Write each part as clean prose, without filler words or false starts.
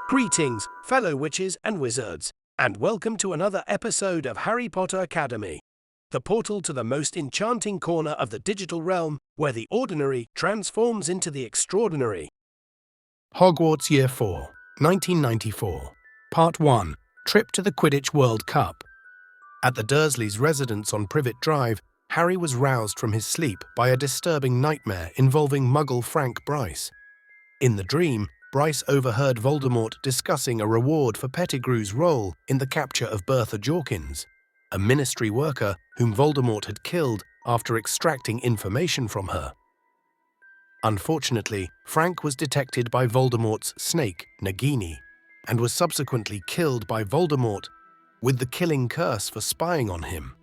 Greetings, fellow witches and wizards, and welcome to another episode of Harry Potter Academy, the portal to the most enchanting corner of the digital realm where the ordinary transforms into the extraordinary. Hogwarts Year 4, 1994, Part 1, Trip to the Quidditch World Cup. At the Dursleys' residence on Privet Drive, Harry was roused from his sleep by a disturbing nightmare involving Muggle Frank Bryce. In the dream, Bryce overheard Voldemort discussing a reward for Pettigrew's role in the capture of Bertha Jorkins, a ministry worker whom Voldemort had killed after extracting information from her. Unfortunately, Frank was detected by Voldemort's snake, Nagini, and was subsequently killed by Voldemort, with the killing curse for spying on him.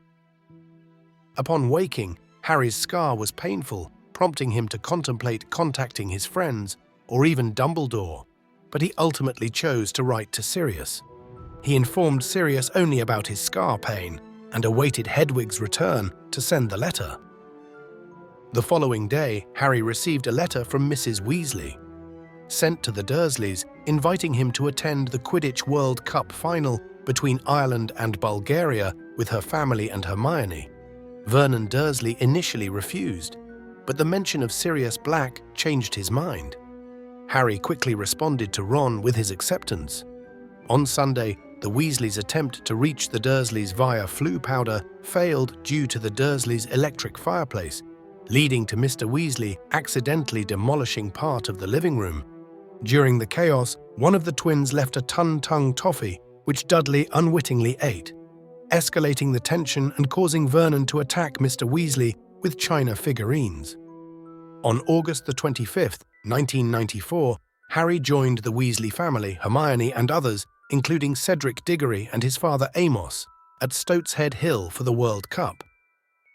Upon waking, Harry's scar was painful, prompting him to contemplate contacting his friends or even Dumbledore, but he ultimately chose to write to Sirius. He informed Sirius only about his scar pain and awaited Hedwig's return to send the letter. The following day, Harry received a letter from Mrs. Weasley, sent to the Dursleys, inviting him to attend the Quidditch World Cup final between Ireland and Bulgaria with her family and Hermione. Vernon Dursley initially refused, but the mention of Sirius Black changed his mind. Harry quickly responded to Ron with his acceptance. On Sunday, the Weasleys' attempt to reach the Dursleys via Floo powder failed due to the Dursleys' electric fireplace, leading to Mr. Weasley accidentally demolishing part of the living room. During the chaos, one of the twins left a Tung toffee, which Dudley unwittingly ate, escalating the tension and causing Vernon to attack Mr. Weasley with china figurines. On August the 25th, 1994, Harry joined the Weasley family, Hermione and others, including Cedric Diggory and his father Amos, at Stoatshead Hill for the World Cup.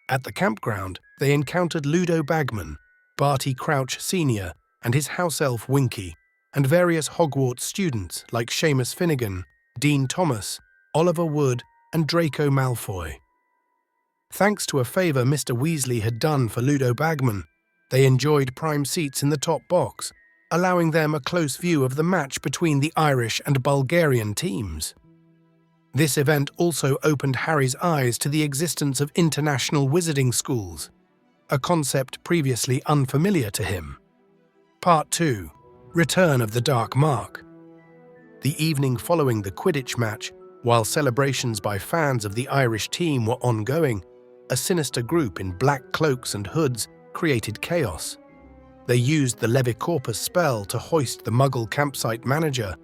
At the campground, they encountered Ludo Bagman, Barty Crouch Jr, and his house elf Winky, and various Hogwarts students like Seamus Finnegan, Dean Thomas, Oliver Wood, and Draco Malfoy. Thanks to a favour Mr. Weasley had done for Ludo Bagman, they enjoyed prime seats in the top box, allowing them a close view of the match between the Irish and Bulgarian teams. This event also opened Harry's eyes to the existence of international wizarding schools, a concept previously unfamiliar to him. Part 2. Return of the Dark Mark. The evening following the Quidditch match, while celebrations by fans of the Irish team were ongoing, a sinister group in black cloaks and hoods created chaos. They used the Levicorpus spell to hoist the Muggle campsite manager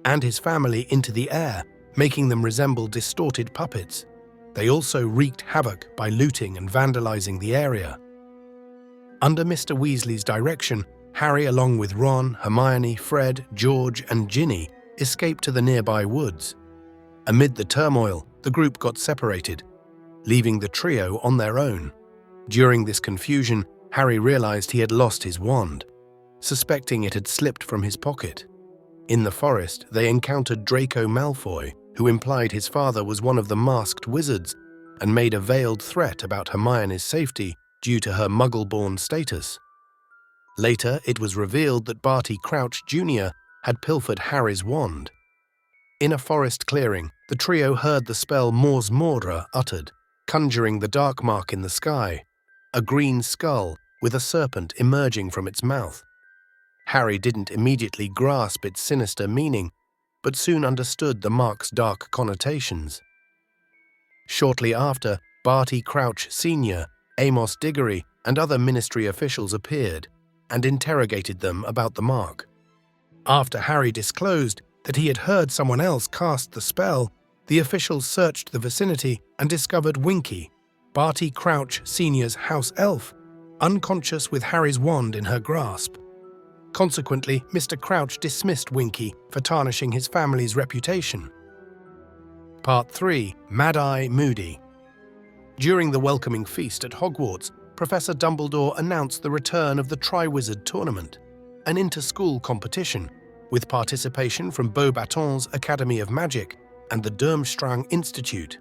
and his family into the air, making them resemble distorted puppets. They also wreaked havoc by looting and vandalizing the area. Under Mr. Weasley's direction, Harry, along with Ron, Hermione, Fred, George, and Ginny, escaped to the nearby woods. Amid the turmoil, the group got separated, leaving the trio on their own. During this confusion, Harry realized he had lost his wand, suspecting it had slipped from his pocket. In the forest, they encountered Draco Malfoy, who implied his father was one of the masked wizards and made a veiled threat about Hermione's safety due to her Muggle-born status. Later, it was revealed that Barty Crouch Jr. had pilfered Harry's wand. In a forest clearing, the trio heard the spell Mors Mordra uttered, conjuring the dark mark in the sky, a green skull with a serpent emerging from its mouth. Harry didn't immediately grasp its sinister meaning, but soon understood the mark's dark connotations. Shortly after, Barty Crouch Sr., Amos Diggory, and other ministry officials appeared and interrogated them about the mark. After Harry disclosed that he had heard someone else cast the spell, the officials searched the vicinity and discovered Winky, Barty Crouch Sr.'s house elf, unconscious with Harry's wand in her grasp. Consequently, Mr. Crouch dismissed Winky for tarnishing his family's reputation. Part 3. Madi Moody. During the welcoming feast at Hogwarts, Professor Dumbledore announced the return of the Triwizard Tournament, an inter-school competition, with participation from Beauxbatons Academy of Magic and the Durmstrang Institute.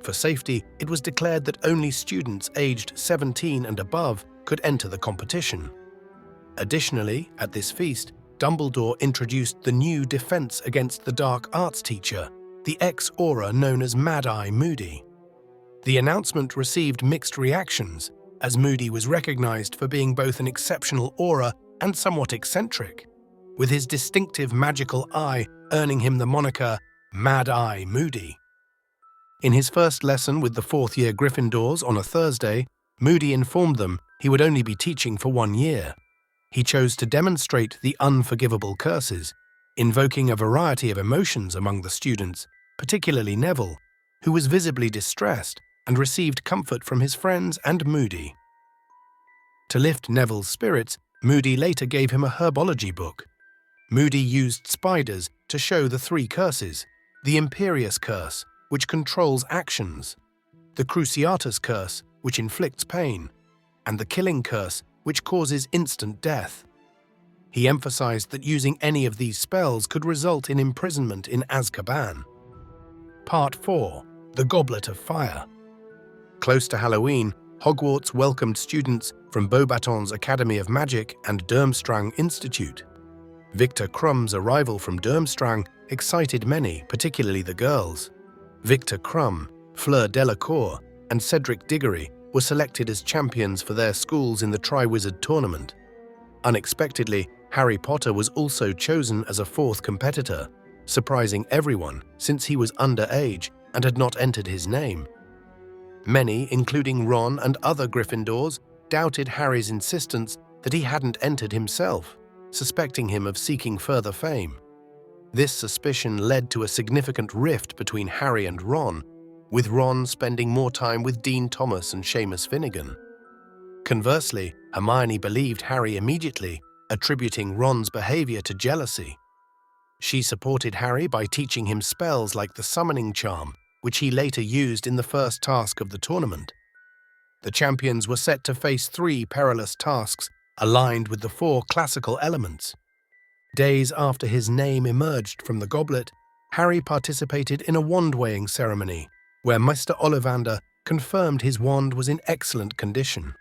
For safety, it was declared that only students aged 17 and above could enter the competition. Additionally, at this feast, Dumbledore introduced the new defense against the dark arts teacher, the ex-aura known as Madi Moody. The announcement received mixed reactions, as Moody was recognized for being both an exceptional aura and somewhat eccentric, with his distinctive magical eye earning him the moniker Mad-Eye Moody. In his first lesson with the fourth-year Gryffindors on a Thursday, Moody informed them he would only be teaching for 1 year. He chose to demonstrate the unforgivable curses, invoking a variety of emotions among the students, particularly Neville, who was visibly distressed and received comfort from his friends and Moody. To lift Neville's spirits, Moody later gave him a herbology book. Moody used spiders to show the 3 curses: the Imperious Curse, which controls actions, the Cruciatus Curse, which inflicts pain, and the Killing Curse, which causes instant death. He emphasized that using any of these spells could result in imprisonment in Azkaban. Part 4. The Goblet of Fire. Close to Halloween, Hogwarts welcomed students from Beauxbatons Academy of Magic and Durmstrang Institute. Victor Crumb's arrival from Durmstrang excited many, particularly the girls. Victor Crumb, Fleur Delacour, and Cedric Diggory were selected as champions for their schools in the Triwizard Tournament. Unexpectedly, Harry Potter was also chosen as a 4th competitor, surprising everyone since he was underage and had not entered his name. Many, including Ron and other Gryffindors, doubted Harry's insistence that he hadn't entered himself, suspecting him of seeking further fame. This suspicion led to a significant rift between Harry and Ron, with Ron spending more time with Dean Thomas and Seamus Finnegan. Conversely, Hermione believed Harry immediately, attributing Ron's behavior to jealousy. She supported Harry by teaching him spells like the summoning charm, which he later used in the first task of the tournament. The champions were set to face 3 perilous tasks aligned with the 4 classical elements. Days after his name emerged from the goblet, Harry participated in a wand-weighing ceremony, where Mr. Ollivander confirmed his wand was in excellent condition.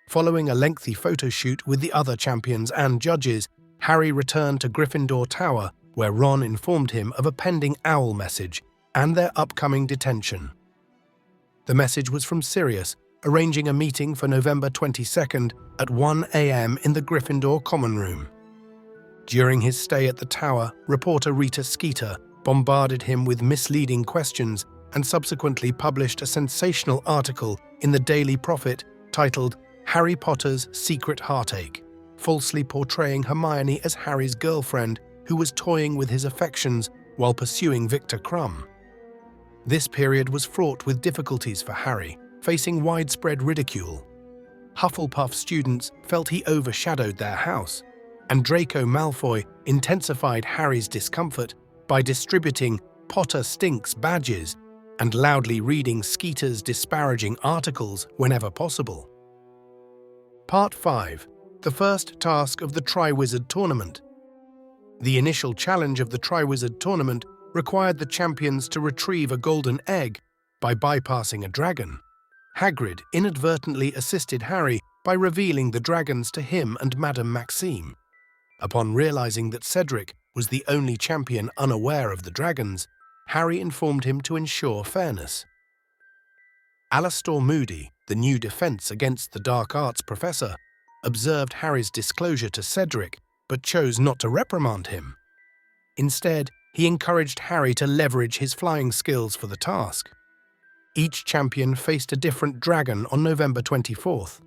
Following a lengthy photo shoot with the other champions and judges, Harry returned to Gryffindor Tower, where Ron informed him of a pending owl message and their upcoming detention. The message was from Sirius, arranging a meeting for November 22nd at 1 a.m. in the Gryffindor Common Room. During his stay at the tower, reporter Rita Skeeter bombarded him with misleading questions and subsequently published a sensational article in the Daily Prophet titled Harry Potter's Secret Heartache, falsely portraying Hermione as Harry's girlfriend who was toying with his affections while pursuing Victor Crumb. This period was fraught with difficulties for Harry, facing widespread ridicule. Hufflepuff students felt he overshadowed their house, and Draco Malfoy intensified Harry's discomfort by distributing Potter Stinks badges and loudly reading Skeeter's disparaging articles whenever possible. Part 5. The first task of the Triwizard Tournament. The initial challenge of the Triwizard Tournament required the champions to retrieve a golden egg by bypassing a dragon. Hagrid inadvertently assisted Harry by revealing the dragons to him and Madame Maxime. Upon realizing that Cedric was the only champion unaware of the dragons, Harry informed him to ensure fairness. Alastor Moody, the new defense against the dark arts professor, observed Harry's disclosure to Cedric but chose not to reprimand him. Instead, he encouraged Harry to leverage his flying skills for the task. Each champion faced a different dragon on November 24th.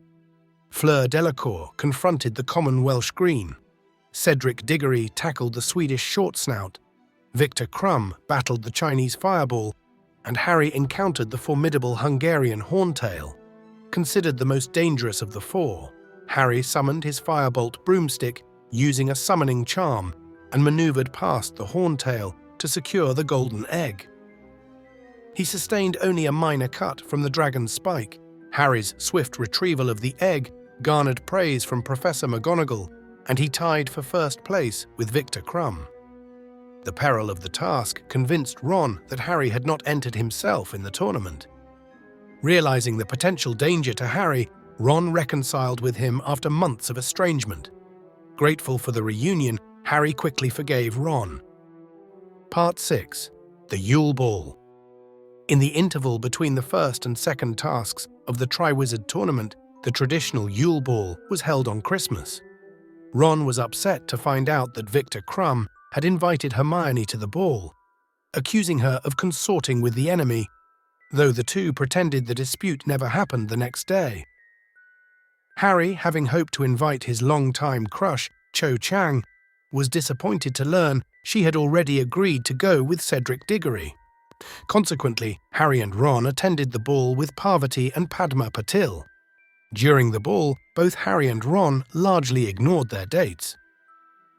Fleur Delacour confronted the common Welsh Green. Cedric Diggory tackled the Swedish Short Snout. Victor Crumb battled the Chinese Fireball, and Harry encountered the formidable Hungarian Horntail. Considered the most dangerous of the 4, Harry summoned his Firebolt broomstick using a summoning charm and maneuvered past the Horntail to secure the golden egg. He sustained only a minor cut from the dragon's spike. Harry's swift retrieval of the egg garnered praise from Professor McGonagall, and he tied for first place with Victor Crumb. The peril of the task convinced Ron that Harry had not entered himself in the tournament. Realizing the potential danger to Harry, Ron reconciled with him after months of estrangement. Grateful for the reunion, Harry quickly forgave Ron. Part 6. The Yule Ball. In the interval between the first and second tasks of the Triwizard Tournament, the traditional Yule Ball was held on Christmas. Ron was upset to find out that Victor Krum had invited Hermione to the ball, accusing her of consorting with the enemy, though the two pretended the dispute never happened the next day. Harry, having hoped to invite his long-time crush, Cho Chang, was disappointed to learn she had already agreed to go with Cedric Diggory. Consequently, Harry and Ron attended the ball with Parvati and Padma Patil. During the ball, both Harry and Ron largely ignored their dates.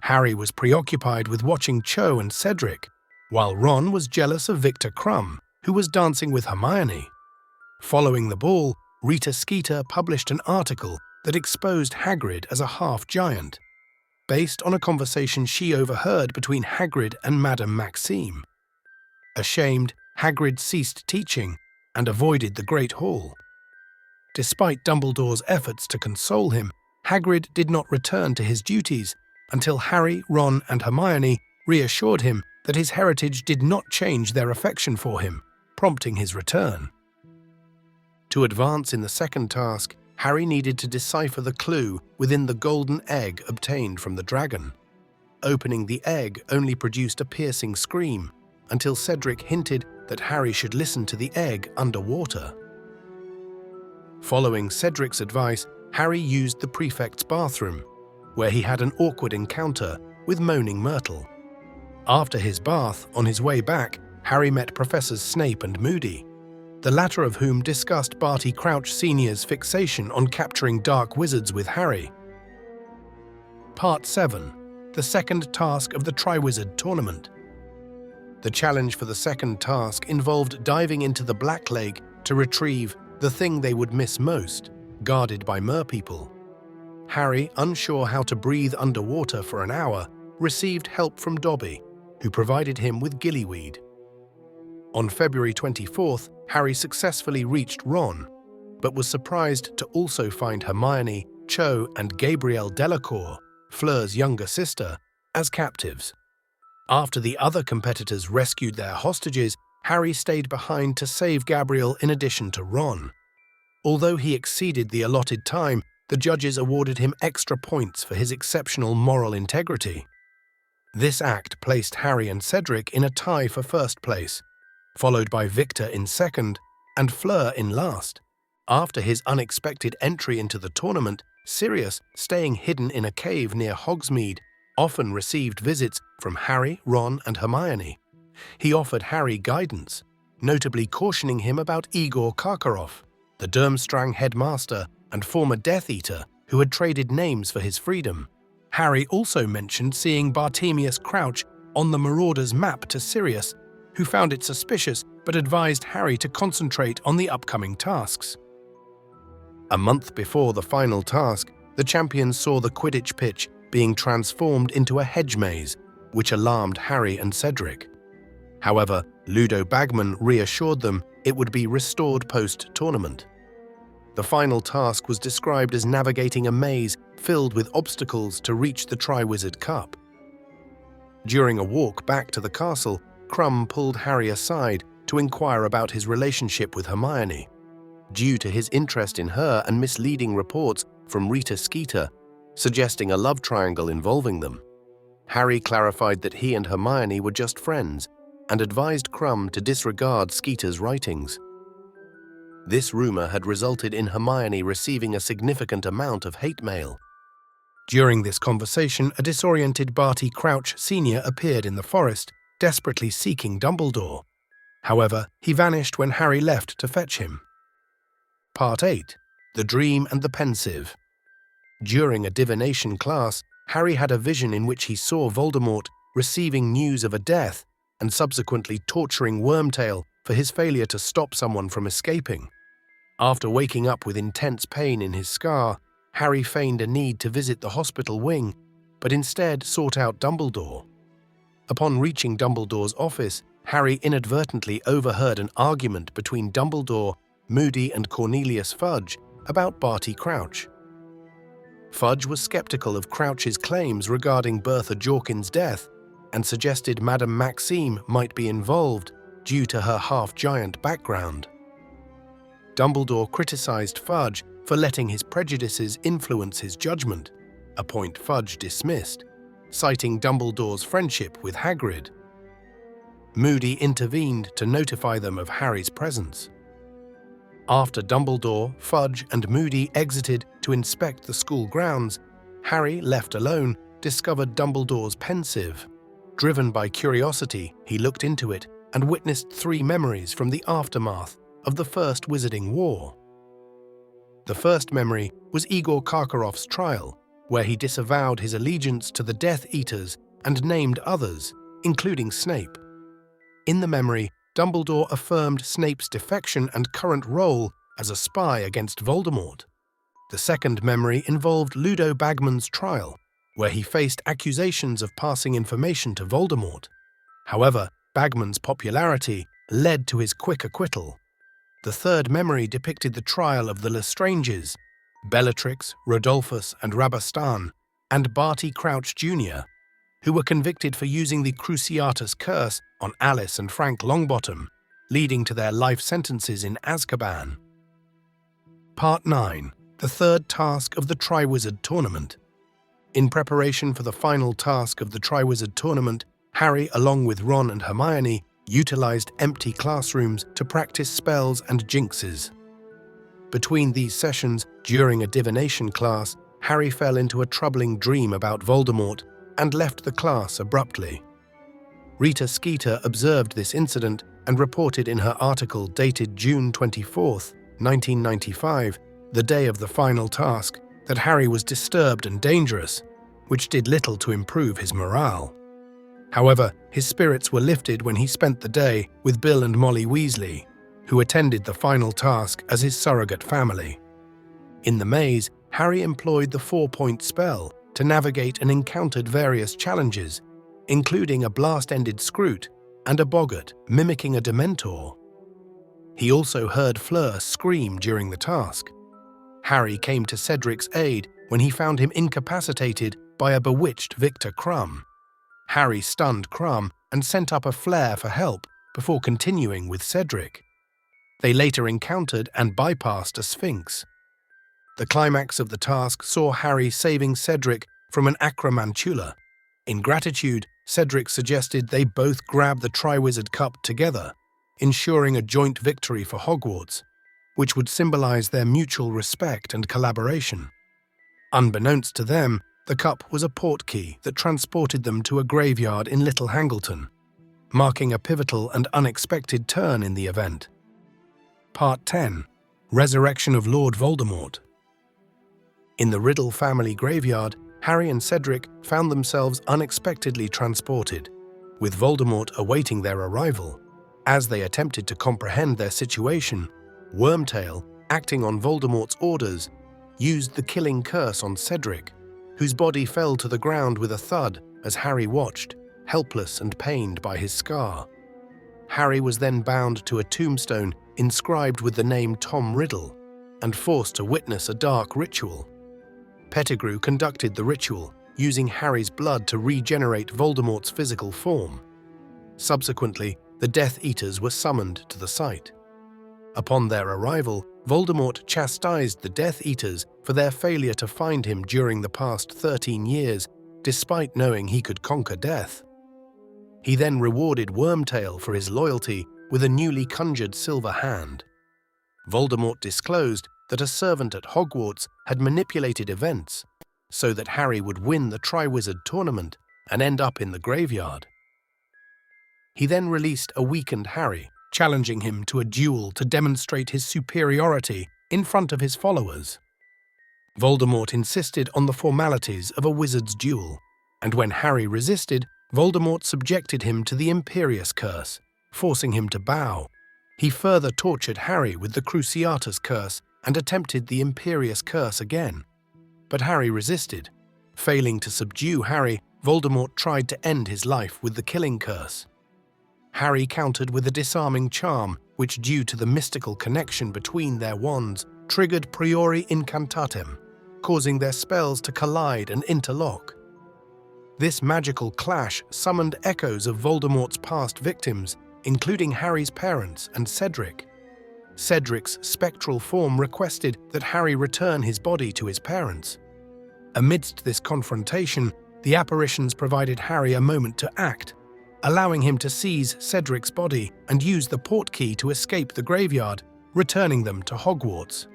Harry was preoccupied with watching Cho and Cedric, while Ron was jealous of Victor Krum, who was dancing with Hermione. Following the ball, Rita Skeeter published an article that exposed Hagrid as a half-giant, based on a conversation she overheard between Hagrid and Madame Maxime. Ashamed, Hagrid ceased teaching and avoided the Great Hall. Despite Dumbledore's efforts to console him, Hagrid did not return to his duties until Harry, Ron, and Hermione reassured him that his heritage did not change their affection for him, prompting his return. To advance in the second task, Harry needed to decipher the clue within the golden egg obtained from the dragon. Opening the egg only produced a piercing scream, until Cedric hinted that Harry should listen to the egg underwater. Following Cedric's advice, Harry used the prefect's bathroom, where he had an awkward encounter with Moaning Myrtle. After his bath, on his way back, Harry met Professors Snape and Moody, the latter of whom discussed Barty Crouch Sr.'s fixation on capturing dark wizards with Harry. Part 7. The second task of the Triwizard Tournament. The challenge for the second task involved diving into the Black Lake to retrieve the thing they would miss most, guarded by merpeople. Harry, unsure how to breathe underwater for an hour, received help from Dobby, who provided him with gillyweed. On February 24th, Harry successfully reached Ron, but was surprised to also find Hermione, Cho, and Gabrielle Delacour, Fleur's younger sister, as captives. After the other competitors rescued their hostages, Harry stayed behind to save Gabrielle in addition to Ron. Although he exceeded the allotted time, the judges awarded him extra points for his exceptional moral integrity. This act placed Harry and Cedric in a tie for first place, followed by Victor in second and Fleur in last. After his unexpected entry into the tournament, Sirius, staying hidden in a cave near Hogsmeade, often received visits from Harry, Ron, and Hermione. He offered Harry guidance, notably cautioning him about Igor Karkaroff, the Durmstrang headmaster and former Death Eater who had traded names for his freedom. Harry also mentioned seeing Bartemius Crouch on the Marauders' map to Sirius, who found it suspicious but advised Harry to concentrate on the upcoming tasks. A month before the final task, the champions saw the Quidditch pitch being transformed into a hedge maze, which alarmed Harry and Cedric. However, Ludo Bagman reassured them it would be restored post-tournament. The final task was described as navigating a maze filled with obstacles to reach the Triwizard Cup. During a walk back to the castle, Krum pulled Harry aside to inquire about his relationship with Hermione. Due to his interest in her and misleading reports from Rita Skeeter, suggesting a love triangle involving them, Harry clarified that he and Hermione were just friends and advised Krum to disregard Skeeter's writings. This rumor had resulted in Hermione receiving a significant amount of hate mail. During this conversation, a disoriented Barty Crouch Sr. appeared in the forest, desperately seeking Dumbledore. However, he vanished when Harry left to fetch him. Part 8. The Dream and the Pensive. During a divination class, Harry had a vision in which he saw Voldemort receiving news of a death and subsequently torturing Wormtail for his failure to stop someone from escaping. After waking up with intense pain in his scar, Harry feigned a need to visit the hospital wing, but instead sought out Dumbledore. Upon reaching Dumbledore's office, Harry inadvertently overheard an argument between Dumbledore, Moody, and Cornelius Fudge about Barty Crouch. Fudge was skeptical of Crouch's claims regarding Bertha Jorkin's death and suggested Madame Maxime might be involved due to her half-giant background. Dumbledore criticized Fudge for letting his prejudices influence his judgment, a point Fudge dismissed, citing Dumbledore's friendship with Hagrid. Moody intervened to notify them of Harry's presence. After Dumbledore, Fudge, and Moody exited to inspect the school grounds, Harry, left alone, discovered Dumbledore's pensive. Driven by curiosity, he looked into it and witnessed 3 memories from the aftermath of the First Wizarding War. The first memory was Igor Karkaroff's trial, where he disavowed his allegiance to the Death Eaters and named others, including Snape. In the memory, Dumbledore affirmed Snape's defection and current role as a spy against Voldemort. The second memory involved Ludo Bagman's trial, where he faced accusations of passing information to Voldemort. However, Bagman's popularity led to his quick acquittal. The third memory depicted the trial of the Lestranges, Bellatrix, Rodolphus, and Rabastan, and Barty Crouch Jr., who were convicted for using the Cruciatus Curse on Alice and Frank Longbottom, leading to their life sentences in Azkaban. Part 9. The third task of the Triwizard Tournament. In preparation for the final task of the Triwizard Tournament, Harry, along with Ron and Hermione, utilized empty classrooms to practice spells and jinxes. Between these sessions, during a divination class, Harry fell into a troubling dream about Voldemort and left the class abruptly. Rita Skeeter observed this incident and reported in her article dated June 24, 1995, the day of the final task, that Harry was disturbed and dangerous, which did little to improve his morale. However, his spirits were lifted when he spent the day with Bill and Molly Weasley, who attended the final task as his surrogate family. In the maze, Harry employed the 4-point spell to navigate and encountered various challenges, including a blast-ended Scroot and a Boggart mimicking a Dementor. He also heard Fleur scream during the task. Harry came to Cedric's aid when he found him incapacitated by a bewitched Victor Crumb. Harry stunned Crumb and sent up a flare for help before continuing with Cedric. They later encountered and bypassed a Sphinx. The climax of the task saw Harry saving Cedric from an Acromantula. In gratitude, Cedric suggested they both grab the Triwizard Cup together, ensuring a joint victory for Hogwarts, which would symbolize their mutual respect and collaboration. Unbeknownst to them, the cup was a portkey that transported them to a graveyard in Little Hangleton, marking a pivotal and unexpected turn in the event. Part 10. Resurrection of Lord Voldemort. In the Riddle family graveyard, Harry and Cedric found themselves unexpectedly transported, with Voldemort awaiting their arrival. As they attempted to comprehend their situation, Wormtail, acting on Voldemort's orders, used the killing curse on Cedric, whose body fell to the ground with a thud as Harry watched, helpless and pained by his scar. Harry was then bound to a tombstone inscribed with the name Tom Riddle and forced to witness a dark ritual. Pettigrew conducted the ritual, using Harry's blood to regenerate Voldemort's physical form. Subsequently, the Death Eaters were summoned to the site. Upon their arrival, Voldemort chastised the Death Eaters for their failure to find him during the past 13 years, despite knowing he could conquer death. He then rewarded Wormtail for his loyalty with a newly conjured silver hand. Voldemort disclosed that a servant at Hogwarts had manipulated events so that Harry would win the Triwizard Tournament and end up in the graveyard. He then released a weakened Harry, challenging him to a duel to demonstrate his superiority in front of his followers. Voldemort insisted on the formalities of a wizard's duel, and when Harry resisted, Voldemort subjected him to the Imperious Curse, forcing him to bow. He further tortured Harry with the Cruciatus Curse and attempted the Imperious Curse again. But Harry resisted. Failing to subdue Harry, Voldemort tried to end his life with the Killing Curse. Harry countered with a disarming charm, which, due to the mystical connection between their wands, triggered Priori Incantatem. causing their spells to collide and interlock. This magical clash summoned echoes of Voldemort's past victims, including Harry's parents and Cedric. Cedric's spectral form requested that Harry return his body to his parents. Amidst this confrontation, the apparitions provided Harry a moment to act, allowing him to seize Cedric's body and use the portkey to escape the graveyard, returning them to Hogwarts.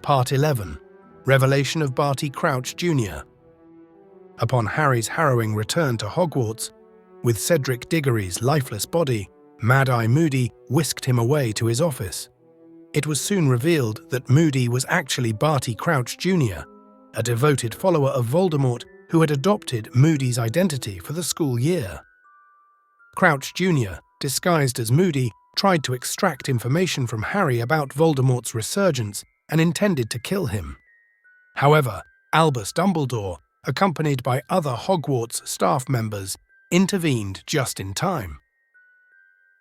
Part 11. Revelation of Barty Crouch Jr. Upon Harry's harrowing return to Hogwarts, with Cedric Diggory's lifeless body, Madi Moody whisked him away to his office. It was soon revealed that Moody was actually Barty Crouch Jr., a devoted follower of Voldemort who had adopted Moody's identity for the school year. Crouch Jr., disguised as Moody, tried to extract information from Harry about Voldemort's resurgence and intended to kill him. However, Albus Dumbledore, accompanied by other Hogwarts staff members, intervened just in time.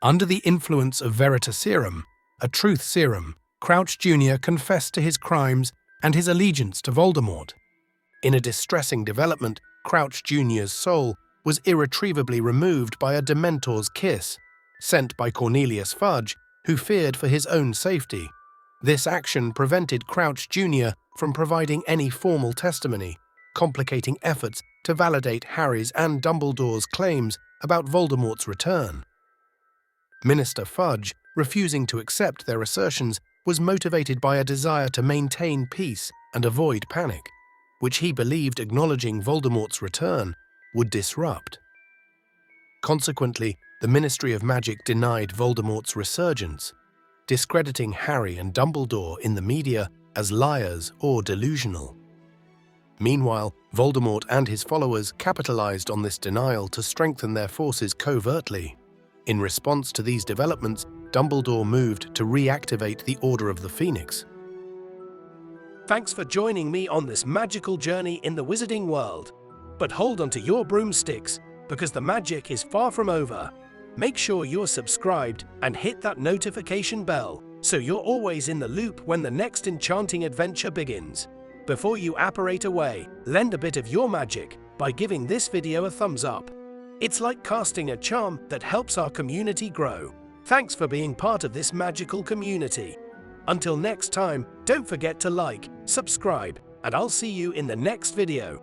Under the influence of Veritaserum, a truth serum, Crouch Jr. confessed to his crimes and his allegiance to Voldemort. In a distressing development, Crouch Jr.'s soul was irretrievably removed by a Dementor's kiss, sent by Cornelius Fudge, who feared for his own safety. This action prevented Crouch Jr. from providing any formal testimony, complicating efforts to validate Harry's and Dumbledore's claims about Voldemort's return. Minister Fudge, refusing to accept their assertions, was motivated by a desire to maintain peace and avoid panic, which he believed acknowledging Voldemort's return would disrupt. Consequently, the Ministry of Magic denied Voldemort's resurgence, discrediting Harry and Dumbledore in the media as liars or delusional. Meanwhile, Voldemort and his followers capitalized on this denial to strengthen their forces covertly. In response to these developments, Dumbledore moved to reactivate the Order of the Phoenix. Thanks for joining me on this magical journey in the wizarding world. But hold on to your broomsticks, because the magic is far from over. Make sure you're subscribed and hit that notification bell, so you're always in the loop when the next enchanting adventure begins. Before you apparate away, lend a bit of your magic by giving this video a thumbs up. It's like casting a charm that helps our community grow. Thanks for being part of this magical community. Until next time, don't forget to like, subscribe, and I'll see you in the next video.